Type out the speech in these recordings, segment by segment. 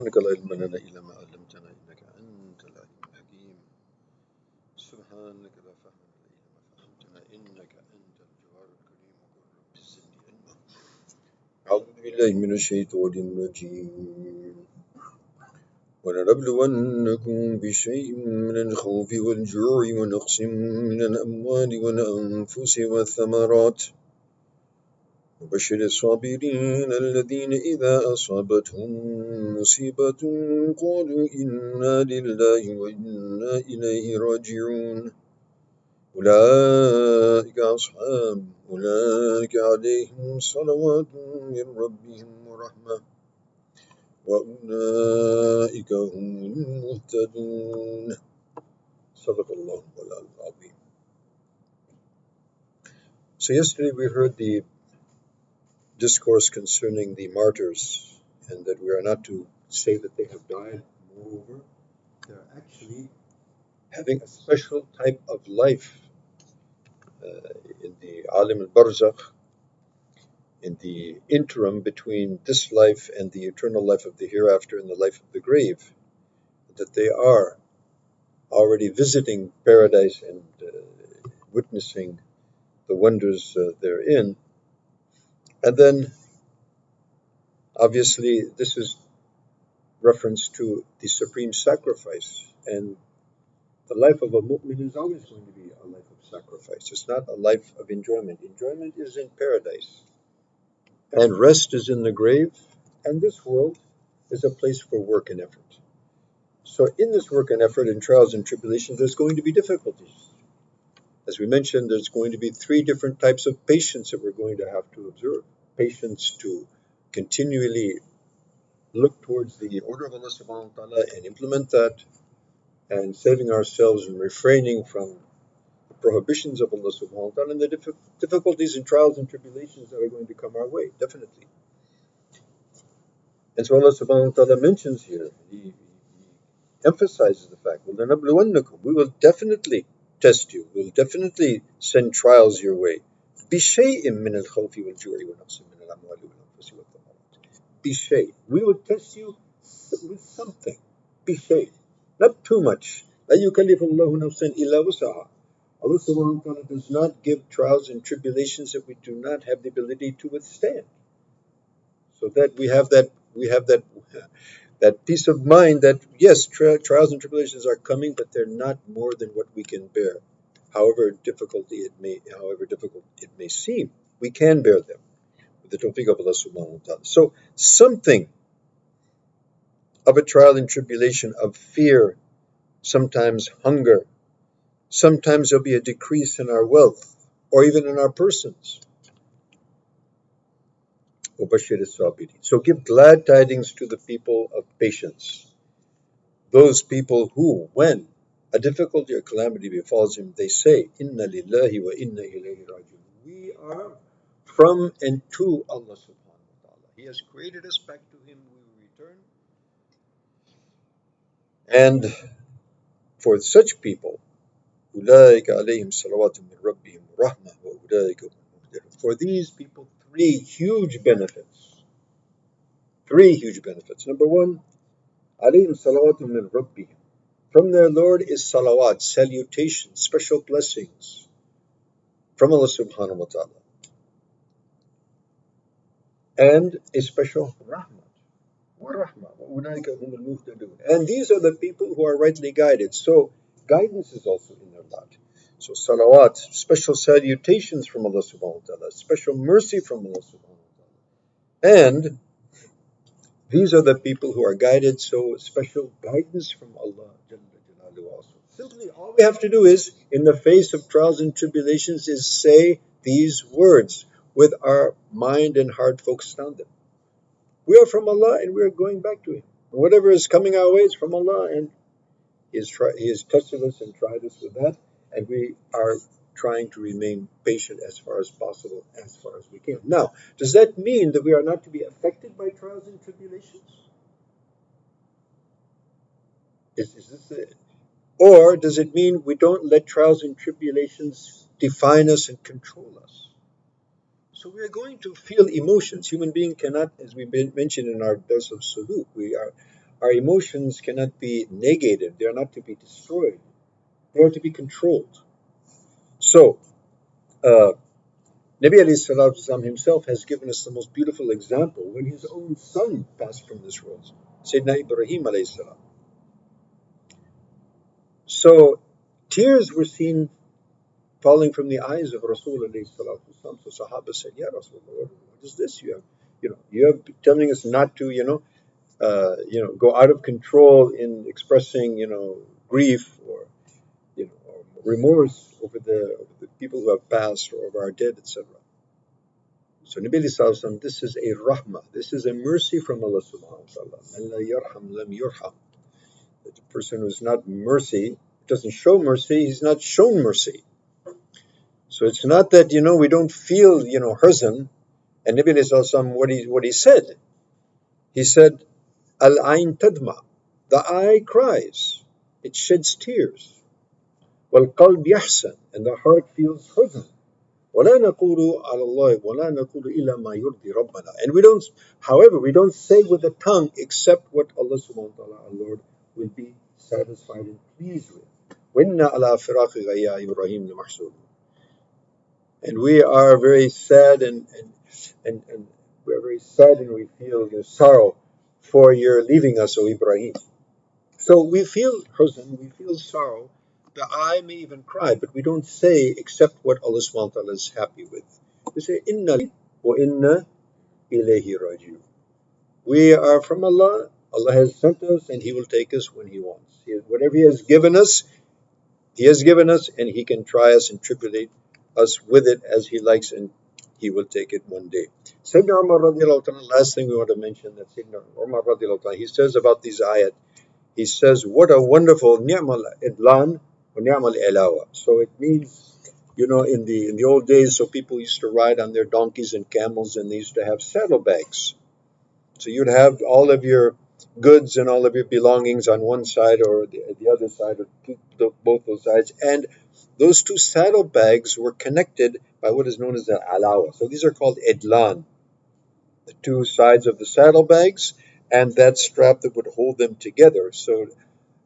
سبحانك لا علم لنا إلا ما علمتنا إنك أنت العليم الحكيم. سبحانك لا فهم لنا إلا ما فهمتنا إنك أنت الجواد الكريم وقل رب زدني علما. أعوذ بالله من الشيطان الرجيم. ولنبلونكم بشيء من الخوف والجوع ونقص من الأموال والأنفس والثمرات وبشر الصابرين الذين إذا أصابتهم مصيبة قالوا إنا لله وإنا إليه راجعون. أولئك عليهم صلوات من ربهم ورحمة وأولئك هم المهتدون. صدق الله العظيم. So yesterday we heard the discourse concerning the martyrs, and that we are not to say that they have died. Moreover, they're actually having a special type of life in the alim al-barzakh, in the interim between this life and the eternal life of the hereafter and the life of the grave, that they are already visiting paradise and witnessing the wonders therein. And then, obviously, this is reference to the supreme sacrifice. And the life of a mu'min is always going to be a life of sacrifice. It's not a life of enjoyment. Enjoyment is in paradise, and rest is in the grave, and this world is a place for work and effort. So, in this work and effort, in trials and tribulations, there's going to be difficulties. As we mentioned, there's going to be three different types of patience that we're going to have to observe. Patience to continually look towards the order of Allah subhanahu wa ta'ala and implement that, and saving ourselves and refraining from the prohibitions of Allah subhanahu wa ta'ala, and the difficulties and trials and tribulations that are going to come our way, definitely. And so Allah subhanahu wa ta'ala mentions here, He emphasizes the fact, we will definitely test you, we will definitely send trials your way. بِشَيْءٍ مِّنَ الْخَوْفِ وَالْجُوعِ وَنَقْصٍ مِّنَ الْأَمْوَالِ وَالْأَنفُسِ وَالثَّمَرَاتِ. بِشَيْءٍ, we will test you with something. بِشَيْءٍ, not too much. لَا يُكَلِّفُ اللَّهُ نَفْسًا إِلَّا وُسْعَهَا. Allah subhanahu wa ta'ala does not give trials and tribulations that we do not have the ability to withstand. So that we have that peace of mind that yes, trials and tribulations are coming, but they're not more than what we can bear. However difficult it may seem, we can bear them with the tawfiq of Allah subhanahu wa ta'ala. So something of a trial and tribulation of fear, sometimes hunger, sometimes there'll be a decrease in our wealth or even in our persons. So give glad tidings to the people of patience. Those people who, when a difficulty or calamity befalls him, they say, Inna lillahi wa inna ilayhi rajiun. We are from and to Allah subhanahu wa ta'ala. He has created us, back to Him we will return. And for such people, أولئك عليهم صلوات من ربهم ورحمة وأولئك هم المهتدون. For these people, three huge benefits. Number one, عليهم صلوات من ربهم. From their Lord is salawat, salutations, special blessings from Allah subhanahu wa ta'ala. And a special rahmat. And these are the people who are rightly guided. So guidance is also in their lot. So salawat, special salutations from Allah subhanahu wa ta'ala, special mercy from Allah subhanahu wa ta'ala. And these are the people who are guided, so special guidance from Allah also. Simply all we have to do is, in the face of trials and tribulations, is say these words with our mind and heart focused on them. We are from Allah and we are going back to Him. Whatever is coming our way is from Allah, and He has tested us and tried us with that, and we are trying to remain patient as far as possible, as far as we can. Now, does that mean that we are not to be affected by trials and tribulations? Is this it? Or does it mean we don't let trials and tribulations define us and control us? So we are going to feel emotions. Human being cannot, as we mentioned in our dars of suluk, Our emotions cannot be negated, they are not to be destroyed, they are to be controlled. So, uh, Nabi alayhi salatu wasalam himself has given us the most beautiful example when his own son passed from this world, Sayyidina Ibrahim alayhi salam. So, tears were seen falling from the eyes of Rasul alayhi salatu wasalam. So, Sahaba said, "Ya Rasulullah, what is this? You have telling us not to, go out of control in expressing, grief or, or remorse over the people who have passed or over our dead, etc." So Nabi Sallallahu this is a rahmah, this is a mercy from Allah subhanahu wa ta'ala. Man la yarham lam yurham. That the person who is not mercy, doesn't show mercy, he's not shown mercy. So it's not that, we don't feel, huzn. And Nabi Sallallahu he said, Al-ain tadma, the eye cries, it sheds tears. Wal qalb yahsan, and the heart feels huzn. ولا نقول على الله ولا نقول إلا ما يرضي ربنا. And however, we don't say with the tongue except what Allah subhanahu wa ta'ala, our Lord, will be satisfied and pleased with. وإنا على فراقك يا إبراهيم لمحزون. And we are very sad and we're very sad and we feel sorrow for your leaving us, O Ibrahim. So we feel huzn, we feel sorrow. The eye may even cry, but we don't say except what Allah subhanahu wa ta'ala is happy with. We say, Inna wa inna ilayhi raji'un. We are from Allah. Allah has sent us and He will take us when He wants. Whatever He has given us, He has given us, and He can try us and tribulate us with it as He likes, and He will take it one day. Sayyidina Umar radiallahu ta'ala, last thing we want to mention, that Sayyidina Umar radiallahu ta'ala, he says about these ayat, he says, what a wonderful ni'mal idlan or ni'mal ilawa. So it means, in the old days, so people used to ride on their donkeys and camels, and they used to have saddlebags. So you'd have all of your goods and all of your belongings on one side or the other side, or both those sides. And those two saddlebags were connected by what is known as the alawa. So these are called idlan, the two sides of the saddlebags, and that strap that would hold them together. So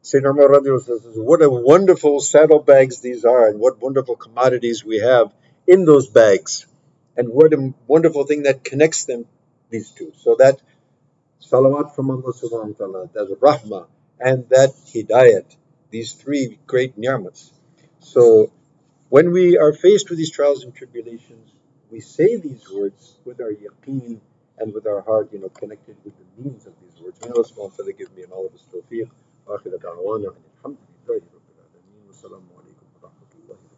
Sayyidina Umar radiallahu anhu says, what a wonderful saddlebags these are, and what wonderful commodities we have in those bags, and what a wonderful thing that connects them, these two. So that salawat from Allah subhanahu wa ta'ala, that rahmah, and that hidayat, these three great ni'mats. So when we are faced with these trials and tribulations, we say these words with our yaqeen and with our heart, connected with the meaning of these words. May Allah subhanahu wa ta'ala give me and all of us tawfiq. Akhirat da'wana, alhamdulillah.